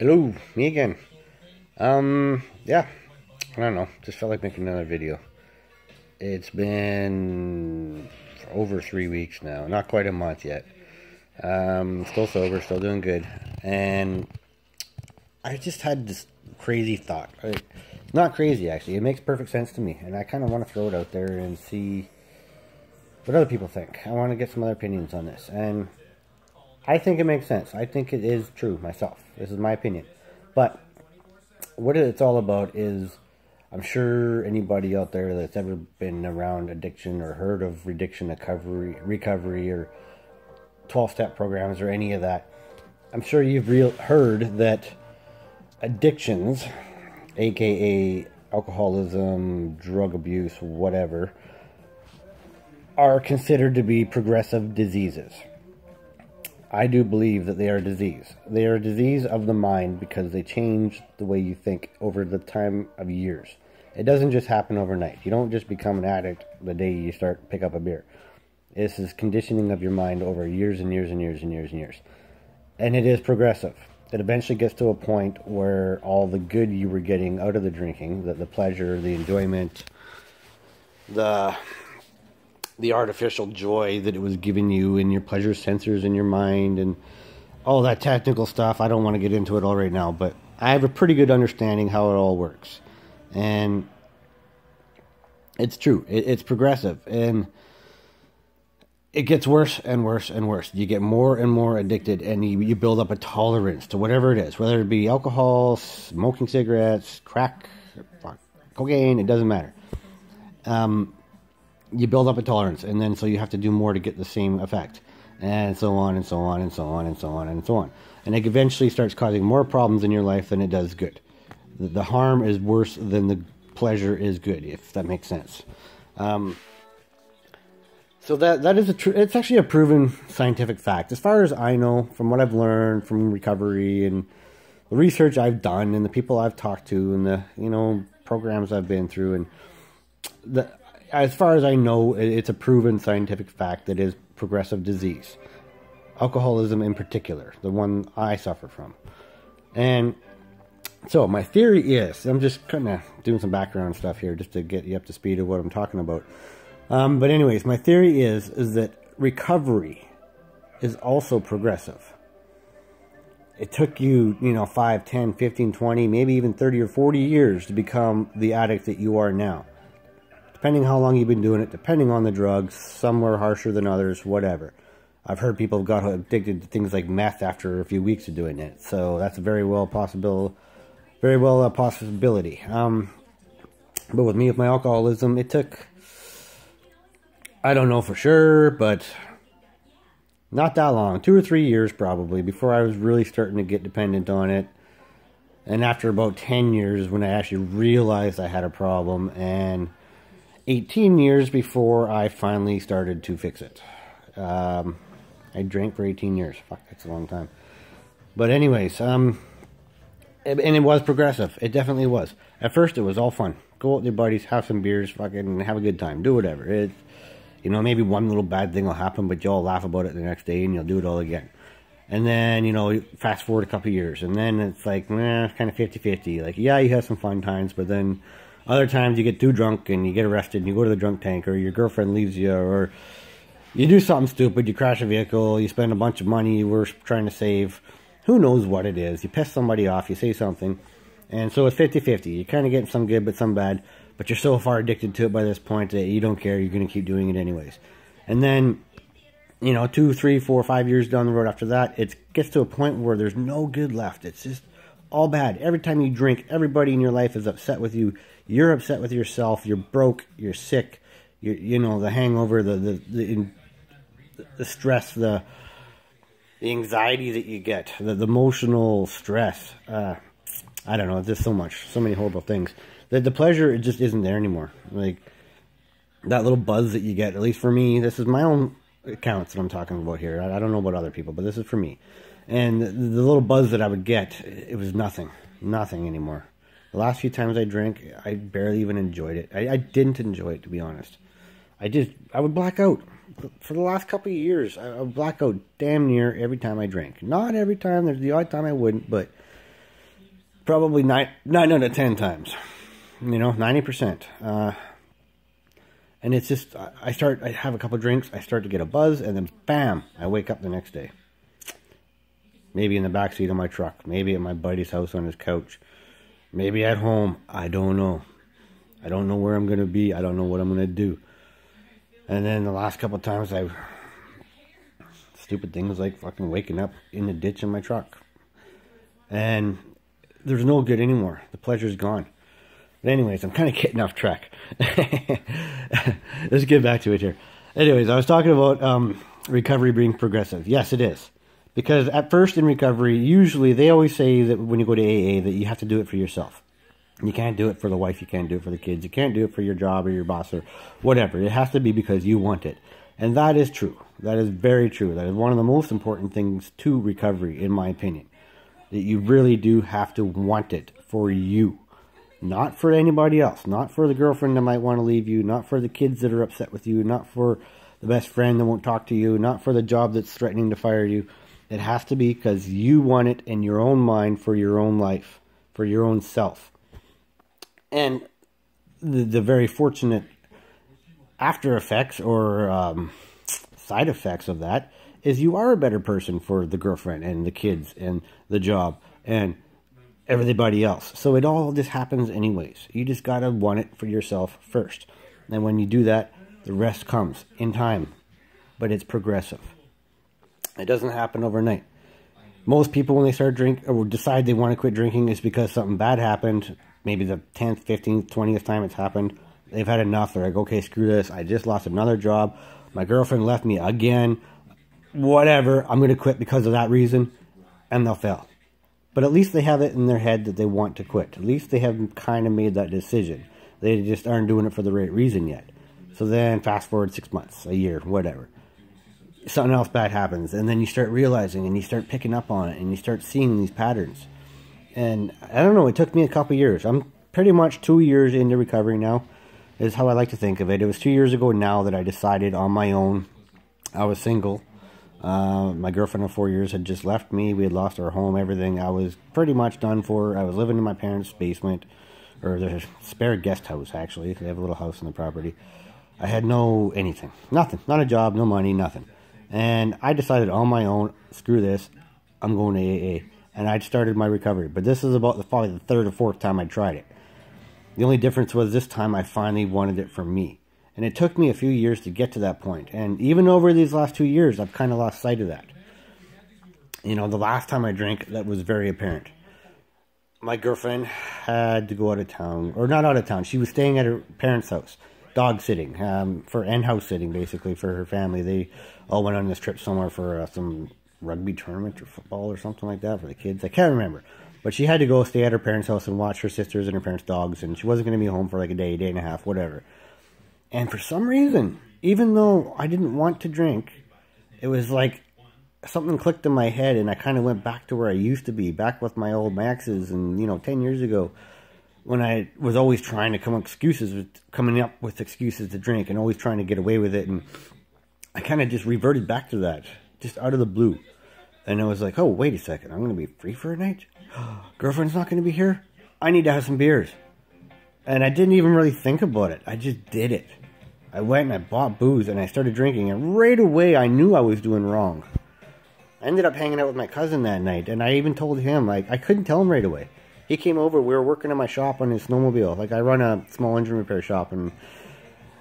Hello, me again. Yeah, I don't know. Just felt like making another video. It's been over 3 weeks now. Not quite a month yet. Still sober, still doing good. And I just had this crazy thought. It's not crazy, actually. It makes perfect sense to me. And I kind of want to throw it out there and see what other people think. I want to get some other opinions on this. And I think it makes sense. I think it is true myself. This is my opinion. But what it's all about is, I'm sure anybody out there that's ever been around addiction or heard of addiction recovery or 12-step programs or any of that, I'm sure you've heard that addictions, aka alcoholism, drug abuse, whatever, are considered to be progressive diseases. I do believe that they are a disease. They are a disease of the mind because they change the way you think over the time of years. It doesn't just happen overnight. You don't just become an addict the day you start to pick up a beer. This is conditioning of your mind over years and years and years and years and years. And it is progressive. It eventually gets to a point where all the good you were getting out of the drinking, the pleasure, the enjoyment, the artificial joy that it was giving you in your pleasure sensors in your mind and all that technical stuff. I don't want to get into it all right now, but I have a pretty good understanding how it all works. And it's true. It's progressive. And it gets worse and worse and worse. You get more and more addicted, and you build up a tolerance to whatever it is, whether it be alcohol, smoking cigarettes, crack, cocaine, it doesn't matter. You build up a tolerance, and then so you have to do more to get the same effect, and so on and so on and so on and so on and so on. And it eventually starts causing more problems in your life than it does good. The harm is worse than the pleasure is good, if that makes sense. So that is it's actually a proven scientific fact. As far as I know, from what I've learned from recovery and the research I've done and the people I've talked to and the programs I've been through, and as far as I know, it's a proven scientific fact that is progressive disease. Alcoholism in particular, the one I suffer from. And so my theory is, I'm just kind of doing some background stuff here just to get you up to speed of what I'm talking about. But anyways, my theory is that recovery is also progressive. It took you, 5, 10, 15, 20, maybe even 30 or 40 years to become the addict that you are now. Depending how long you've been doing it, depending on the drugs, some were harsher than others, whatever. I've heard people have got addicted to things like meth after a few weeks of doing it. So that's a very well a possibility. But with me, with my alcoholism, it took, I don't know for sure, but not that long, 2 or 3 years probably, before I was really starting to get dependent on it. And after about 10 years, when I actually realized I had a problem, and 18 years before I finally started to fix it. I drank for 18 years. Fuck, that's a long time. But anyways, and it was progressive. It definitely was. At first, it was all fun. Go out with your buddies, have some beers, fucking have a good time. Do whatever. Maybe one little bad thing will happen, but you'll laugh about it the next day and you'll do it all again. And then, fast forward a couple of years, and then it's like, kind of 50-50. Like, yeah, you have some fun times, but then other times you get too drunk and you get arrested and you go to the drunk tank, or your girlfriend leaves you, or you do something stupid, you crash a vehicle, you spend a bunch of money you were trying to save. Who knows what it is? You piss somebody off, you say something. And so it's 50-50. You're kind of getting some good but some bad, but you're so far addicted to it by this point that you don't care. You're going to keep doing it anyways. And then, 2, 3, 4, 5 years down the road after that, it gets to a point where there's no good left. It's just all bad. Every time you drink, everybody in your life is upset with you. You're upset with yourself. You're broke. You're sick. The hangover, the stress, the anxiety that you get, the emotional stress. I don't know. It's just so many horrible things. The pleasure, it just isn't there anymore. Like, that little buzz that you get, at least for me, this is my own accounts that I'm talking about here. I don't know about other people, but this is for me. And the little buzz that I would get, it was nothing anymore. The last few times I drank, I barely even enjoyed it. I didn't enjoy it, to be honest. I would black out. For the last couple of years, I would black out damn near every time I drank. Not every time. There's the odd time I wouldn't, but Probably 9 out of 10 times. 90%. And it's just, I have a couple drinks, I start to get a buzz, and then bam, I wake up the next day. Maybe in the backseat of my truck, maybe at my buddy's house on his couch, maybe at home, I don't know. I don't know where I'm going to be, I don't know what I'm going to do. And then the last couple of times, stupid things like fucking waking up in the ditch in my truck. And there's no good anymore. The pleasure's gone. But anyways, I'm kind of getting off track. Let's get back to it here. Anyways, I was talking about recovery being progressive. Yes, it is. Because at first in recovery, usually they always say that when you go to AA that you have to do it for yourself. You can't do it for the wife, you can't do it for the kids, you can't do it for your job or your boss or whatever. It has to be because you want it. And that is true. That is very true. That is one of the most important things to recovery, in my opinion. That you really do have to want it for you. Not for anybody else. Not for the girlfriend that might want to leave you. Not for the kids that are upset with you. Not for the best friend that won't talk to you. Not for the job that's threatening to fire you. It has to be because you want it in your own mind for your own life. For your own self. And the very fortunate after effects or side effects of that is you are a better person for the girlfriend and the kids and the job and everybody else. So it all just happens anyways. You just got to want it for yourself first. And when you do that, the rest comes in time. But it's progressive. It doesn't happen overnight. Most people, when they start drinking or decide they want to quit drinking, is because something bad happened. Maybe the 10th, 15th, 20th time it's happened. They've had enough. They're like, okay, screw this. I just lost another job. My girlfriend left me again. Whatever. I'm going to quit because of that reason. And they'll fail. But at least they have it in their head that they want to quit. At least they have kind of made that decision. They just aren't doing it for the right reason yet. So then fast forward 6 months, a year, whatever. Something else bad happens. And then you start realizing and you start picking up on it. And you start seeing these patterns. And I don't know, it took me a couple years. I'm pretty much 2 years into recovery now, is how I like to think of it. It was 2 years ago now that I decided on my own. I was single. My girlfriend of 4 years had just left me. We had lost our home, everything. I was pretty much done for. I was living in my parents' basement, or the spare guest house, actually. They have a little house on the property. I had no anything. Nothing. Not a job, no money, nothing. And I decided on my own, screw this, I'm going to AA. And I'd started my recovery. But this is about probably the third or fourth time I tried it. The only difference was this time I finally wanted it for me. And it took me a few years to get to that point. And even over these last 2 years, I've kind of lost sight of that. The last time I drank, that was very apparent. My girlfriend had to go out of town. Or not out of town. She was staying at her parents' house. Dog sitting. And house sitting, basically, for her family. They all went on this trip somewhere for some rugby tournament or football or something like that for the kids. I can't remember. But she had to go stay at her parents' house and watch her sisters and her parents' dogs. And she wasn't going to be home for like a day and a half, whatever. And for some reason, even though I didn't want to drink, it was like something clicked in my head. And I kind of went back to where I used to be. Back with my old exes and, 10 years ago. When I was always trying to coming up with excuses to drink. And always trying to get away with it. And I kind of just reverted back to that. Just out of the blue. And I was like, oh, wait a second. I'm going to be free for a night? Girlfriend's not going to be here? I need to have some beers. And I didn't even really think about it. I just did it. I went and I bought booze and I started drinking. And right away, I knew I was doing wrong. I ended up hanging out with my cousin that night. And I even told him, I couldn't tell him right away. He came over. We were working in my shop on his snowmobile. I run a small engine repair shop. And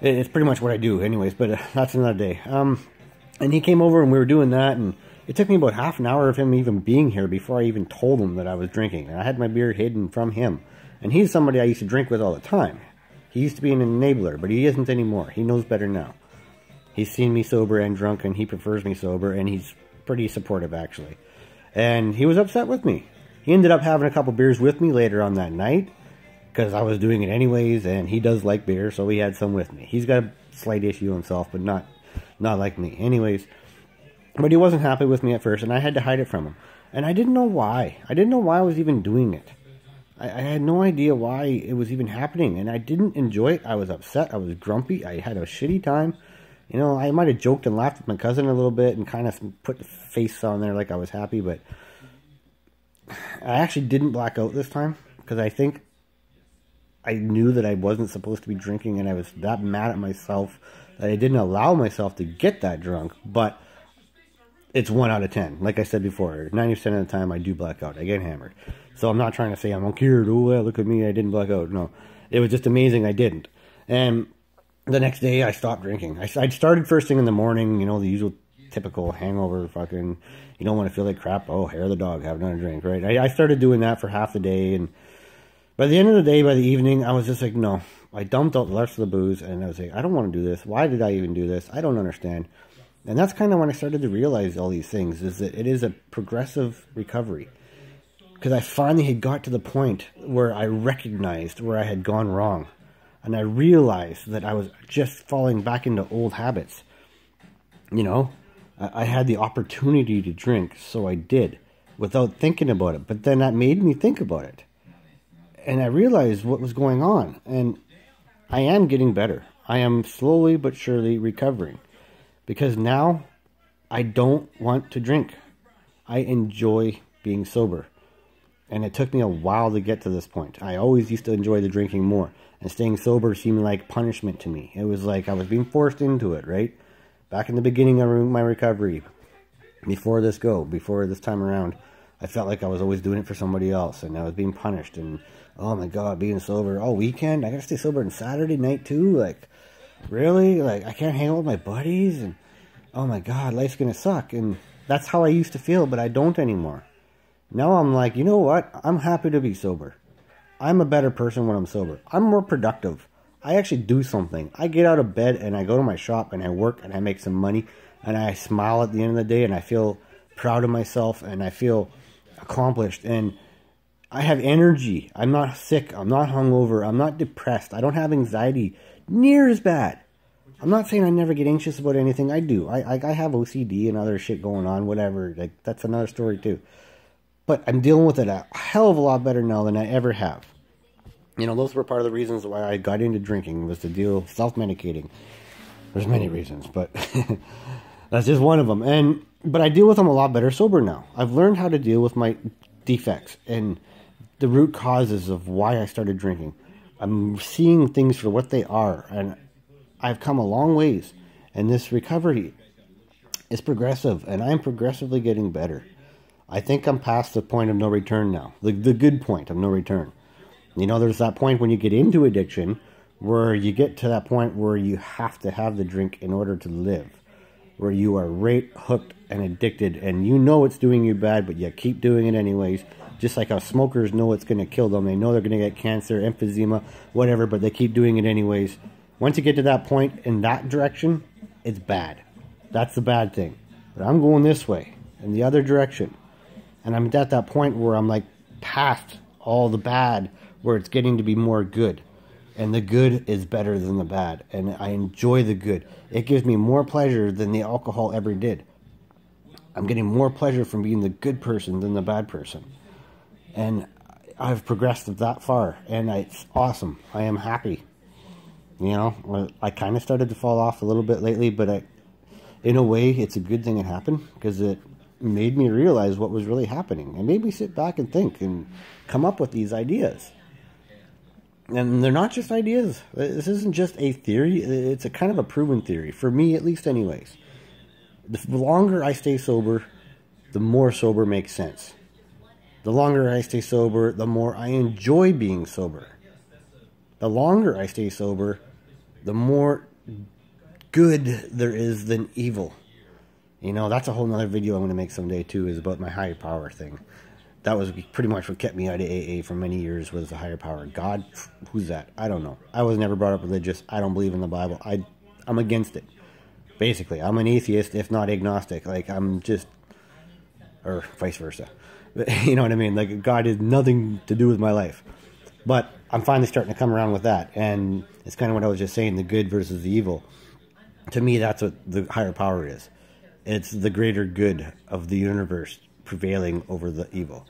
it's pretty much what I do anyways. But that's another day. And he came over and we were doing that, and it took me about half an hour of him even being here before I even told him that I was drinking. And I had my beer hidden from him. And he's somebody I used to drink with all the time. He used to be an enabler, but he isn't anymore. He knows better now. He's seen me sober and drunk, and he prefers me sober, and he's pretty supportive, actually. And he was upset with me. He ended up having a couple beers with me later on that night, because I was doing it anyways, and he does like beer, so he had some with me. He's got a slight issue himself, but not like me. Anyways, but he wasn't happy with me at first, and I had to hide it from him. And I didn't know why. I didn't know why I was even doing it. I had no idea why it was even happening, and I didn't enjoy it. I was upset. I was grumpy. I had a shitty time. I might have joked and laughed with my cousin a little bit and kind of put the face on there like I was happy, but I actually didn't black out this time because I think I knew that I wasn't supposed to be drinking, and I was that mad at myself that I didn't allow myself to get that drunk. But it's 1 out of 10. Like I said before, 90% of the time I do black out. I get hammered. So I'm not trying to say I'm uncured. Oh, well, look at me, I didn't black out. No, it was just amazing I didn't. And the next day I stopped drinking. I started first thing in the morning, you know, the usual typical hangover fucking, you don't want to feel like crap. Oh, hair of the dog, have another drink, right? I started doing that for half the day, and by the end of the day, by the evening, I was just like, no. I dumped out the rest of the booze, and I was like, I don't want to do this. Why did I even do this? I don't understand. And that's kind of when I started to realize all these things, is that it is a progressive recovery. Because I finally had got to the point where I recognized where I had gone wrong. And I realized that I was just falling back into old habits. You know, I had the opportunity to drink, so I did, without thinking about it. But then that made me think about it. And I realized what was going on. And I am getting better. I am slowly but surely recovering. Because now, I don't want to drink. I enjoy being sober. And it took me a while to get to this point. I always used to enjoy the drinking more. And staying sober seemed like punishment to me. It was like I was being forced into it, right? Back in the beginning of my recovery, before this time around, I felt like I was always doing it for somebody else. And I was being punished. And, oh my God, being sober. Oh, weekend? I gotta stay sober on Saturday night too? Like, really? Like, I can't hang out with my buddies? And, oh my God, life's gonna suck. And that's how I used to feel, but I don't anymore. Now I'm like, you know what? I'm happy to be sober. I'm a better person when I'm sober. I'm more productive. I actually do something. I get out of bed and I go to my shop and I work and I make some money and I smile at the end of the day and I feel proud of myself and I feel accomplished and I have energy. I'm not sick. I'm not hungover. I'm not depressed. I don't have anxiety near as bad. I'm not saying I never get anxious about anything. I do. I have OCD and other shit going on, whatever. Like, that's another story too. But I'm dealing with it a hell of a lot better now than I ever have. You know, those were part of the reasons why I got into drinking, was to deal self-medicating. There's many reasons, but that's just one of them. But I deal with them a lot better sober now. I've learned how to deal with my defects and the root causes of why I started drinking. I'm seeing things for what they are, and I've come a long ways. And this recovery is progressive, and I'm progressively getting better. I think I'm past the point of no return now. The good point of no return. You know, there's that point when you get into addiction where you get to that point where you have to have the drink in order to live. Where you are right hooked and addicted and you know it's doing you bad, but you keep doing it anyways. Just like how smokers know it's going to kill them. They know they're going to get cancer, emphysema, whatever, but they keep doing it anyways. Once you get to that point in that direction, it's bad. That's the bad thing. But I'm going this way, in the other direction. And I'm at that point where I'm like past all the bad, where it's getting to be more good. And the good is better than the bad. And I enjoy the good. It gives me more pleasure than the alcohol ever did. I'm getting more pleasure from being the good person than the bad person. And I've progressed that far. And it's awesome. I am happy. You know, I kind of started to fall off a little bit lately, but in a way, it's a good thing it happened, because it made me realize what was really happening. It made me sit back and think and come up with these ideas. And they're not just ideas. This isn't just a theory. It's a kind of a proven theory, for me at least anyways. The longer I stay sober, the more sober makes sense. The longer I stay sober, the more I enjoy being sober. The longer I stay sober, the more good there is than evil. You know, that's a whole nother video I'm going to make someday too, is about my higher power thing. That was pretty much what kept me out of AA for many years, was the higher power. God, who's that? I don't know. I was never brought up religious. I don't believe in the Bible. I'm against it. Basically, I'm an atheist, if not agnostic. Like, I'm just, or vice versa. You know what I mean? Like, God has nothing to do with my life. But I'm finally starting to come around with that. And it's kind of what I was just saying, the good versus the evil. To me, that's what the higher power is. It's the greater good of the universe prevailing over the evil.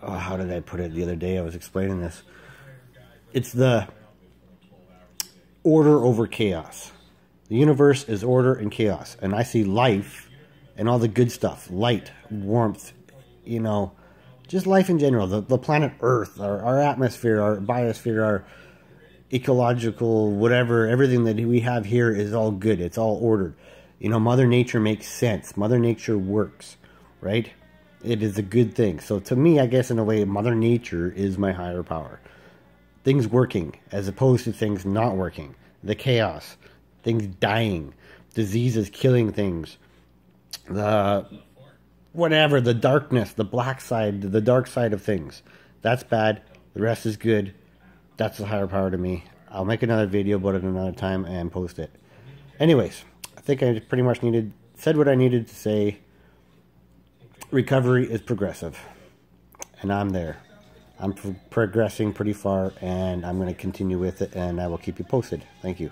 How did I put it the other day? I was explaining this. It's the order over chaos. The universe is order and chaos. And I see life and all the good stuff, light, warmth, you know, just life in general, the planet Earth, our atmosphere, our biosphere, our ecological, whatever, everything that we have here is all good. It's all ordered. You know, Mother Nature makes sense. Mother Nature works, right? It is a good thing. So to me, I guess in a way, Mother Nature is my higher power. Things working as opposed to things not working. The chaos, things dying, diseases killing things, the whatever, the darkness, the black side, the dark side of things. That's bad. The rest is good. That's the higher power to me. I'll make another video about it another time and post it. Anyways, I think I pretty much said what I needed to say. Recovery is progressive. And I'm there. I'm progressing pretty far, and I'm going to continue with it, and I will keep you posted. Thank you.